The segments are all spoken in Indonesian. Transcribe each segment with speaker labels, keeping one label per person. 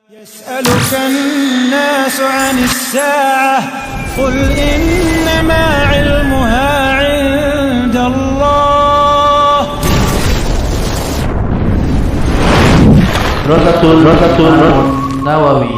Speaker 1: يسألك الناس عن الساعة قل إنما علمها عند الله.
Speaker 2: Rotatul Nawawi.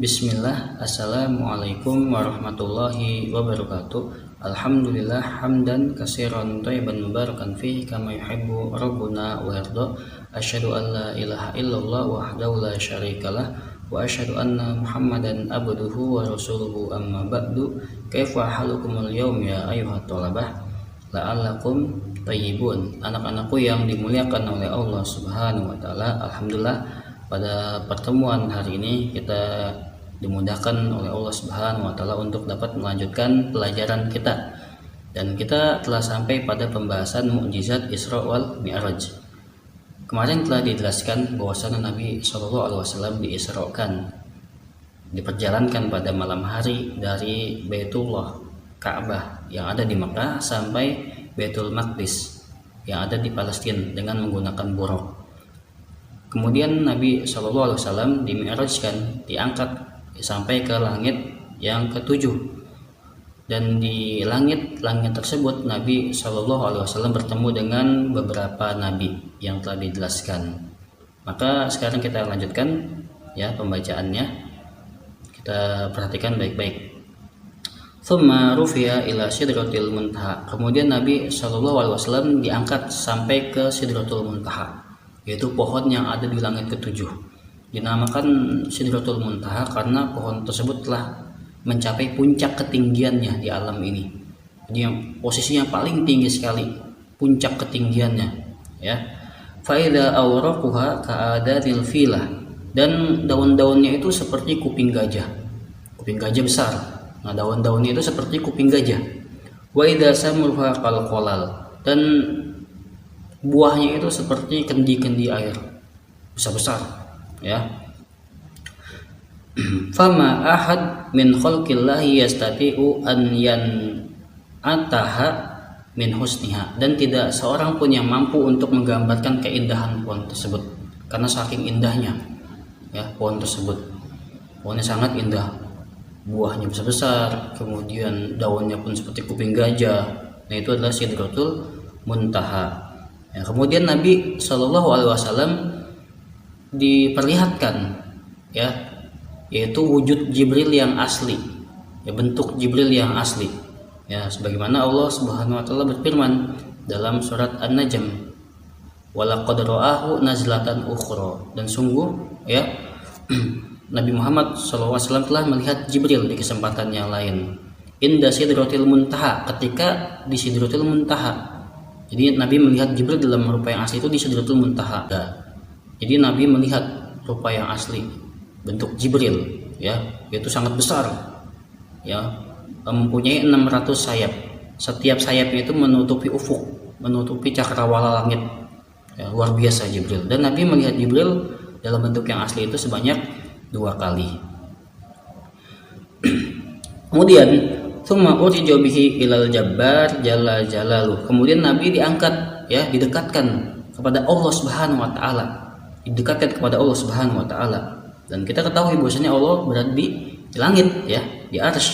Speaker 3: Bismillah, Assalamualaikum warahmatullahi wabarakatuh. Alhamdulillah hamdan katsiran thayyiban mubarakan fihi kama yuhibbu rabbuna wa yarda. Asyhadu an la ilaha illallah wahdahu la syarikalah wa asyhadu anna Muhammadan abduhu wa rasuluhu amma ba'du. Kaifa halukumul yaum ya ayyuhat thalabah la'allakum thayyibun. Anak-anakku yang dimuliakan oleh Allah Subhanahu wa taala, alhamdulillah pada pertemuan hari ini kita dimudahkan oleh Allah Subhanahu wa taala untuk dapat melanjutkan pelajaran kita, dan kita telah sampai pada pembahasan mukjizat Isra wal Mi'raj. Kemarin telah dijelaskan bahwasanya Nabi Shallallahu alaihi wasallam diisrakan, diperjalankan pada malam hari dari Baitullah Ka'bah yang ada di Makkah sampai Baitul Maqdis yang ada di Palestina dengan menggunakan buraq. Kemudian Nabi Shallallahu alaihi wasallam dimi'rajkan, diangkat sampai ke langit yang ketujuh, dan di langit tersebut Nabi Shallallahu alaihi wasallam bertemu dengan beberapa nabi yang telah dijelaskan. Maka sekarang kita lanjutkan ya pembacaannya, kita perhatikan baik-baik. Tsumma rufi'a ila sidratil muntaha. Kemudian Nabi Shallallahu alaihi wasallam diangkat sampai ke sidratul muntaha, yaitu pohon yang ada di langit ketujuh. Dinamakan Sidratul Muntaha karena pohon tersebut telah mencapai puncak ketinggiannya di alam ini. Jadi yang posisinya paling tinggi sekali, puncak ketinggiannya ya. Faida awraquha ka'adatil filah, dan daun-daunnya itu seperti kuping gajah besar. Nah, daun-daunnya itu seperti kuping gajah. Wa idza samurha qalqalal, dan buahnya itu seperti kendi-kendi air besar-besar ya. Fama ahad min khalqillahi yastati'u an yan'ataha min husniha, dan tidak seorang pun yang mampu untuk menggambarkan keindahan pohon tersebut karena saking indahnya ya pohon tersebut. Pohonnya sangat indah, buahnya besar-besar, kemudian daunnya pun seperti kuping gajah. Nah, itu adalah Sidratul Muntaha ya. Kemudian Nabi Shallallahu alaihi wasallam diperlihatkan ya, yaitu wujud Jibril yang asli ya, bentuk Jibril yang asli ya, sebagaimana Allah Subhanahu wa taala berfirman dalam surat An-Najm, walaqad ra'ahu nazlatan ukhra, dan sungguh ya Nabi Muhammad SAW telah melihat Jibril di kesempatan yang lain, inda sidratil muntaha, ketika di sidratul muntaha. Jadi Nabi melihat Jibril dalam rupa yang asli itu di sidratul muntaha. Jadi Nabi melihat rupa yang asli, bentuk Jibril ya, yaitu sangat besar ya, mempunyai 600 sayap. Setiap sayapnya itu menutupi ufuk, menutupi cakrawala langit ya, luar biasa Jibril. Dan Nabi melihat Jibril dalam bentuk yang asli itu sebanyak 2 kali. Kemudian tsumma urija bihi ilal jabbar jalla jalaluh. Kemudian Nabi diangkat ya, didekatkan kepada Allah Subhanahu wa taala, didekatkan kepada Allah Subhanahu wa taala. Dan kita ketahui bahwasanya Allah berada di langit ya, di arsy.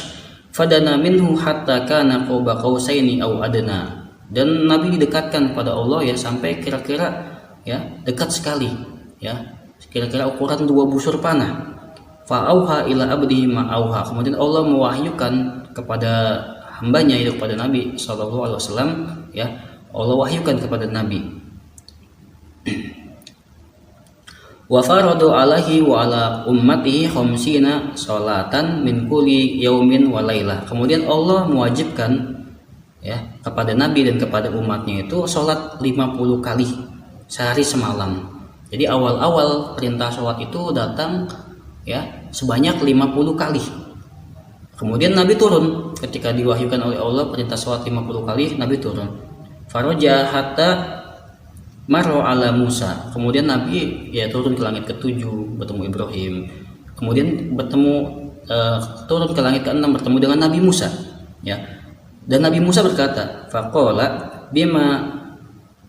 Speaker 3: Fadana minhu hatta kana qaba qausaini aw adna. Dan Nabi didekatkan kepada Allah ya sampai kira-kira ya dekat sekali ya, kira-kira ukuran 2 busur panah. Fa auha ila abdihi ma auha. Kemudian Allah mewahyukan kepada hambanya, yaitu kepada Nabi sallallahu alaihi wasallam ya, Allah wahyukan kepada Nabi. Wa faradu alaihi wa ala ummatihi khamsina sholatan min kulli yaumin wa lailah. Kemudian Allah mewajibkan ya kepada Nabi dan kepada umatnya itu sholat 50 kali sehari semalam. Jadi awal-awal perintah sholat itu datang ya sebanyak 50 kali. Kemudian Nabi turun, ketika diwahyukan oleh Allah perintah sholat 50 kali, Nabi turun. Faraja hatta Marro ala Musa. Kemudian Nabi ya turun ke langit ke-7 bertemu Ibrahim. Kemudian turun ke langit ke-6 bertemu dengan Nabi Musa ya. Dan Nabi Musa berkata, faqala bima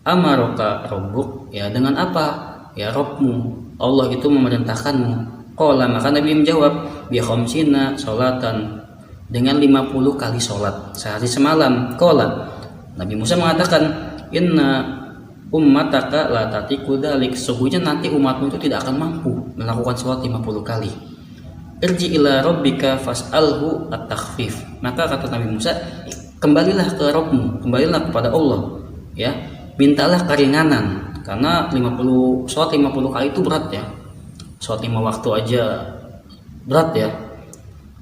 Speaker 3: Amaraka rabbuk, ya dengan apa ya Rabbmu, Allah itu memerintahkanmu. Qala, maka Nabi menjawab, bi khamsina salatan, dengan 50 kali sholat sehari semalam. Qala, Nabi Musa mengatakan, inna ummataka la tatiku dzalik, sesungguhnya nanti umatmu itu tidak akan mampu melakukan sholat 50 kali. Irji ila rabbika fas'alhu at-takhfif, maka kata Nabi Musa, kembalilah ke Rabbmu, kembalilah kepada Allah, ya, mintalah keringanan, karena 50 sholat 50 kali itu berat ya. Sholat 5 waktu aja berat ya,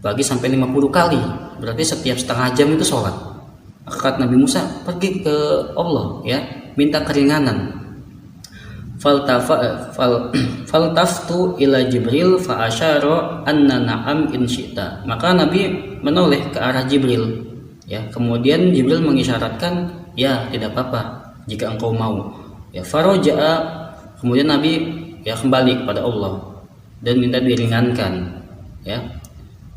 Speaker 3: bagi sampai 50 kali, berarti setiap setengah jam itu sholat. Maka kata Nabi Musa, pergi ke Allah, ya, minta keringanan. Faltaftu ila Jibril fa asyara anna na'am in syi'ta, maka Nabi menoleh ke arah Jibril, ya, kemudian Jibril mengisyaratkan, ya, tidak apa-apa jika engkau mau, ya. Faraja'a, kemudian Nabi, ya, kembali kepada Allah dan minta diringankan, ya.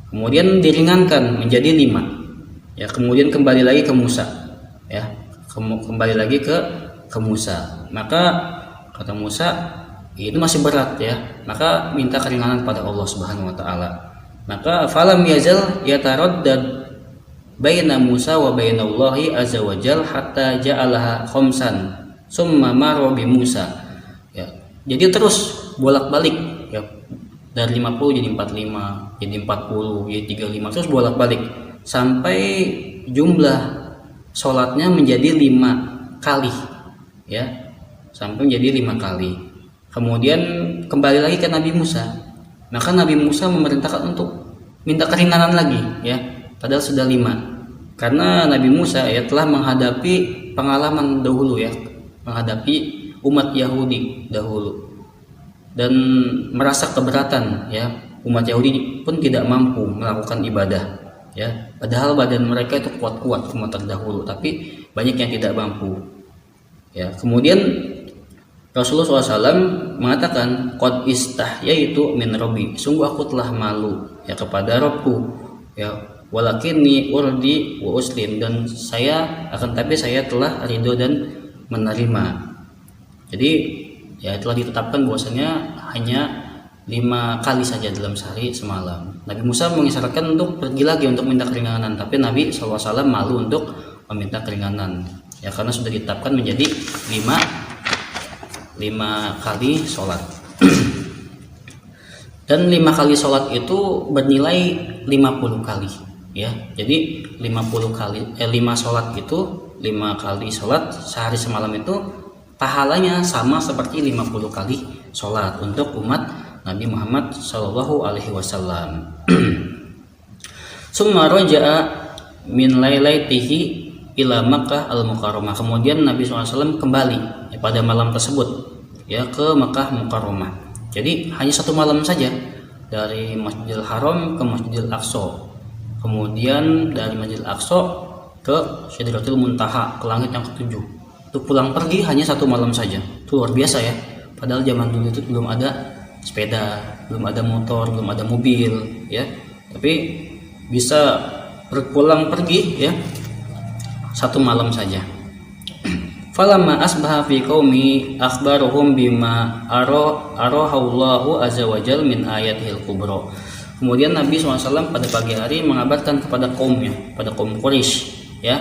Speaker 3: Kemudian diringankan menjadi 5, ya. Kemudian kembali lagi ke Musa, ya, kembali lagi ke Musa. Maka kata Musa, itu masih berat ya, maka minta keringanan pada Allah Subhanahu wa taala. Maka falam yazal yataraddad baina Musa wa baina Allahi azza wa jal hatta ja'alaha khamsan summa maro bi Musa, ya. Jadi terus bolak-balik, ya, dari 50 jadi 45, jadi 40, jadi 35, terus bolak-balik sampai jumlah sholatnya menjadi 5 kali, ya, sampai menjadi 5 kali. Kemudian kembali lagi ke Nabi Musa, maka Nabi Musa memerintahkan untuk minta keringanan lagi, ya, padahal sudah 5, karena Nabi Musa, ya, telah menghadapi pengalaman dahulu, ya, menghadapi umat Yahudi dahulu dan merasa keberatan, ya, umat Yahudi pun tidak mampu melakukan ibadah, ya, padahal badan mereka itu kuat-kuat umat terdahulu, tapi banyak yang tidak mampu, ya. Kemudian Rasulullah SAW mengatakan, qad istahyaitu min rabbi, sungguh aku telah malu, ya, kepada Rabbku, ya, walakinni urdi wa uslim, dan saya akan tapi saya telah ridho dan menerima. Jadi, ya, telah ditetapkan bahwasanya hanya 5 kali saja dalam sehari semalam. Nabi Musa mengisyaratkan untuk pergi lagi untuk minta keringanan, tapi Nabi SAW malu untuk meminta keringanan, ya, karena sudah ditetapkan menjadi 5 kali sholat. Dan 5 kali sholat itu bernilai 50 kali, ya. Jadi 50 kali 5 sholat itu 5 kali sholat sehari semalam itu pahalanya sama seperti 50 kali sholat untuk umat Nabi Muhammad Shallallahu Alaihi Wasallam. Summa raja'a min lailaitihi ila Makkah al-Mukarramah, kemudian Nabi SAW kembali, ya, pada malam tersebut, ya, ke Makkah Mukarramah. Jadi hanya 1 malam saja, dari Masjidil Haram ke Masjidil Aqsa, kemudian dari Masjidil Aqsa ke Sidratul Muntaha, ke langit yang ke-7. Untuk pulang pergi hanya 1 malam saja. Itu luar biasa ya, padahal zaman dulu itu belum ada sepeda, belum ada motor, belum ada mobil, ya, tapi bisa berpulang pergi, ya, 1 malam saja. Falamma asbaha fi qaumi akhbaruhum bima arahallahu azza wajal min ayatihil kubra. Kemudian Nabi SAW pada pagi hari mengabarkan kepada kaumnya, pada kaum Quraisy, ya,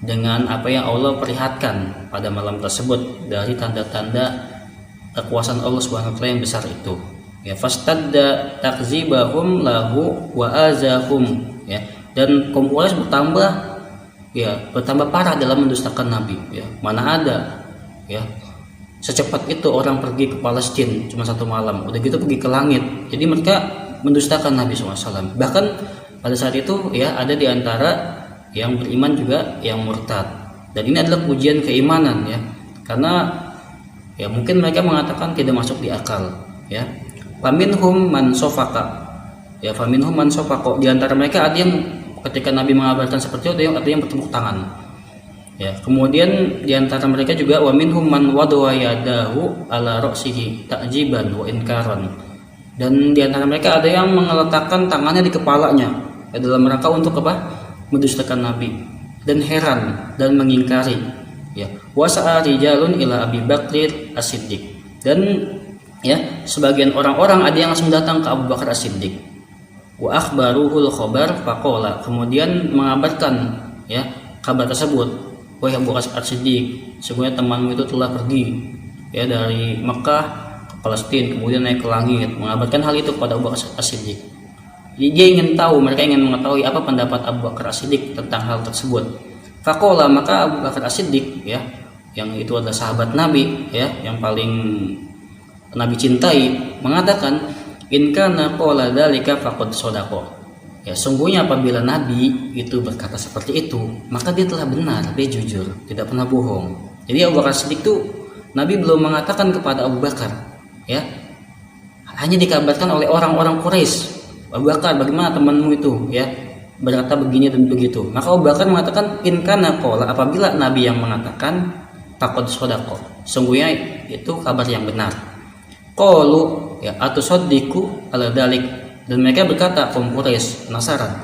Speaker 3: dengan apa yang Allah perlihatkan pada malam tersebut dari tanda-tanda kekuasaan Allah Subhanahu wa taala yang besar itu, ya. Fastadda takzibahum lahu wa azahum, ya, dan kaum Quraisy bertambah parah dalam mendustakan Nabi, ya. Mana ada, ya, secepat itu orang pergi ke Palestina cuma 1 malam, udah gitu pergi ke langit. Jadi mereka mendustakan Nabi SAW. Bahkan pada saat itu, ya, ada di antara yang beriman juga yang murtad, dan ini adalah ujian keimanan, ya, karena, ya, mungkin mereka mengatakan tidak masuk di akal, ya. Faminhum man sofaka, ya, faminhum man sofako, di antara mereka ada yang ketika Nabi mengabarkan seperti itu ada yang bertepuk tangan, ya. Kemudian di antara mereka juga wa minhum man wadwa yadahu ala ra'sihi ta'jiban wa inkaran, dan di antara mereka ada yang meletakkan tangannya di kepalanya, ya, dalam rangka untuk apa? Mendustakan Nabi dan heran dan mengingkari, ya wasa'a rijalun ila Abi Bakr As-Siddiq, dan ya sebagian orang-orang ada yang langsung datang ke Abu Bakar As-Siddiq. Wa akhbaruhul khabar faqala, kemudian mengabarkan ya kabar tersebut, wahai Abu Bakar As-Siddiq, sesungguhnya temanmu itu telah pergi ya dari Mekah ke Palestina, kemudian naik ke langit. Mengabarkan hal itu kepada Abu Bakar As-Siddiq. Dia ingin tahu, mereka ingin mengetahui apa pendapat Abu Bakar As-Siddiq tentang hal tersebut. Faqala, maka Abu Bakar As-Siddiq ya, yang itu adalah sahabat Nabi ya, yang paling Nabi cintai, mengatakan, in kana qala dzalika faqad shadaqa. Ya, sungguhnya apabila Nabi itu berkata seperti itu, maka dia telah benar, dia jujur, tidak pernah bohong. Jadi Abu Bakar As-Siddiq itu Nabi belum mengatakan kepada Abu Bakar ya, hanya dikabarkan oleh orang-orang Quraisy, Abu Bakar, bagaimana temanmu itu ya, berkata begini dan begitu. Maka Abu Bakar mengatakan, in kana qala, apabila Nabi yang mengatakan, faqad shadaqa, sungguhnya itu kabar yang benar. Qalu ya atusaddiqu ala dalik, dan mereka berkata, kaum Quraisy penasaran,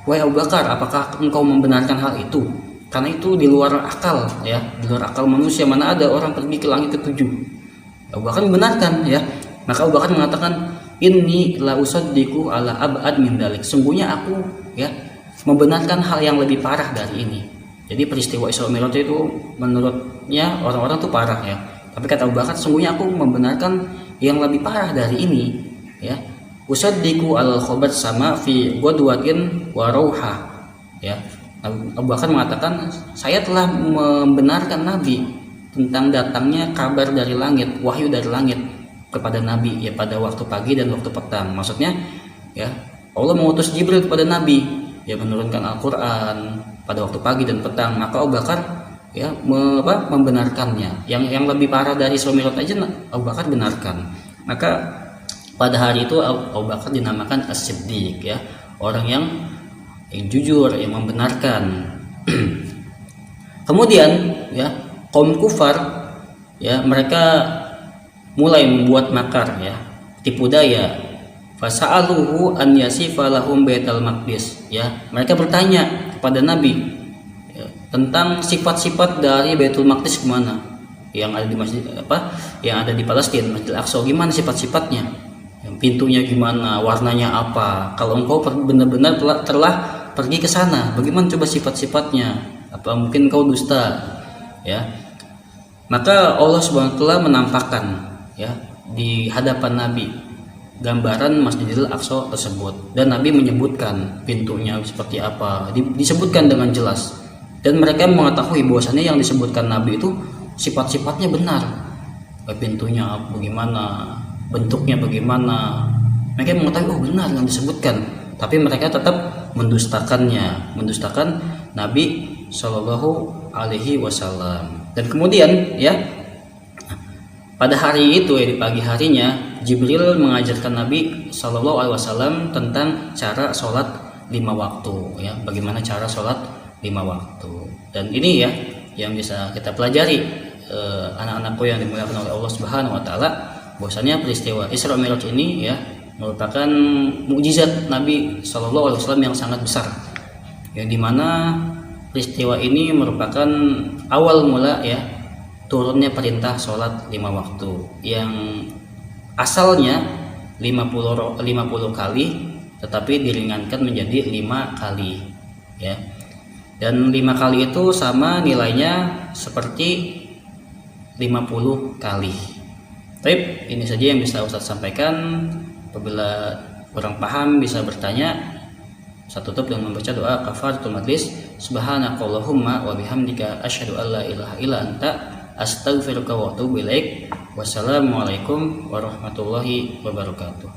Speaker 3: wahai Abu Bakar, apakah engkau membenarkan hal itu? Karena itu di luar akal ya, di luar akal manusia, mana ada orang pergi ke langit ke-7. Abu Bakar membenarkan ya. Maka Abu Bakar mengatakan, inni la usaddiqu ala ab'ad min dalik, sungguhnya aku ya membenarkan hal yang lebih parah dari ini. Jadi peristiwa Isra Mi'raj itu menurutnya orang-orang itu parah ya, tapi kata Abu Bakar, sungguhnya aku membenarkan yang lebih parah dari ini ya. Usaddiqu al khabar sama fi ghadwatin wa rauha ya. Abu Bakar mengatakan, saya telah membenarkan Nabi tentang datangnya kabar dari langit, wahyu dari langit kepada Nabi ya, pada waktu pagi dan waktu petang. Maksudnya ya, Allah mengutus Jibril kepada Nabi ya, menurunkan Al-Quran pada waktu pagi dan petang. Maka Abu Bakar ya membenarkannya. Yang lebih parah dari Isra Mi'raj aja Abu Bakar benarkan. Maka pada hari itu Abu Bakar dinamakan As-Siddiq ya, orang yang jujur, yang membenarkan. Kemudian ya kaum kufar ya, mereka mulai membuat makar ya, tipu daya. Fasa'aluhu an yasifa lahum Baitul Maqdis ya, mereka bertanya kepada Nabi ya, tentang sifat-sifat dari Baitul Maqdis kemana, yang ada di masjid yang ada di Palestina, Masjidil Aqsa, gimana sifat-sifatnya, pintunya gimana, warnanya apa. Kalau engkau benar-benar telah pergi ke sana, bagaimana coba sifat-sifatnya, apa mungkin engkau dusta ya. Maka Allah Subhanahu wa taala menampakkan ya di hadapan Nabi gambaran Masjidil Aqsa tersebut, dan Nabi menyebutkan pintunya seperti apa, disebutkan dengan jelas, dan mereka mengetahui bahwasannya yang disebutkan Nabi itu sifat-sifatnya benar, pintunya bagaimana, bentuknya bagaimana. Mereka mengetahui, oh benar yang disebutkan, tapi mereka tetap mendustakan Nabi Shallallahu Alaihi Wasallam. Dan kemudian ya pada hari itu ya, di pagi harinya, Jibril mengajarkan Nabi Shallallahu Alaihi Wasallam tentang cara sholat 5 waktu ya, bagaimana cara sholat 5 waktu. Dan ini ya yang bisa kita pelajari anak-anakku yang dimuliakan oleh Allah Subhanahu Wa Taala, bahwasanya peristiwa Isra Mi'raj ini ya merupakan mukjizat Nabi Shallallahu Alaihi Wasallam yang sangat besar, yang dimana peristiwa ini merupakan awal mula ya turunnya perintah sholat 5 waktu, yang asalnya 50 kali tetapi diringankan menjadi 5 kali ya. Dan 5 kali itu sama nilainya seperti 50 kali. Baik, ini saja yang bisa Ustaz sampaikan. Apabila kurang paham bisa bertanya. Saya tutup dengan membaca doa kafaratul majlis. Subhanakallahumma wa bihamdika asyhadu an la ilaha illa anta astaghfiruka wa atubu ilaik. Wassalamualaikum warahmatullahi wabarakatuh.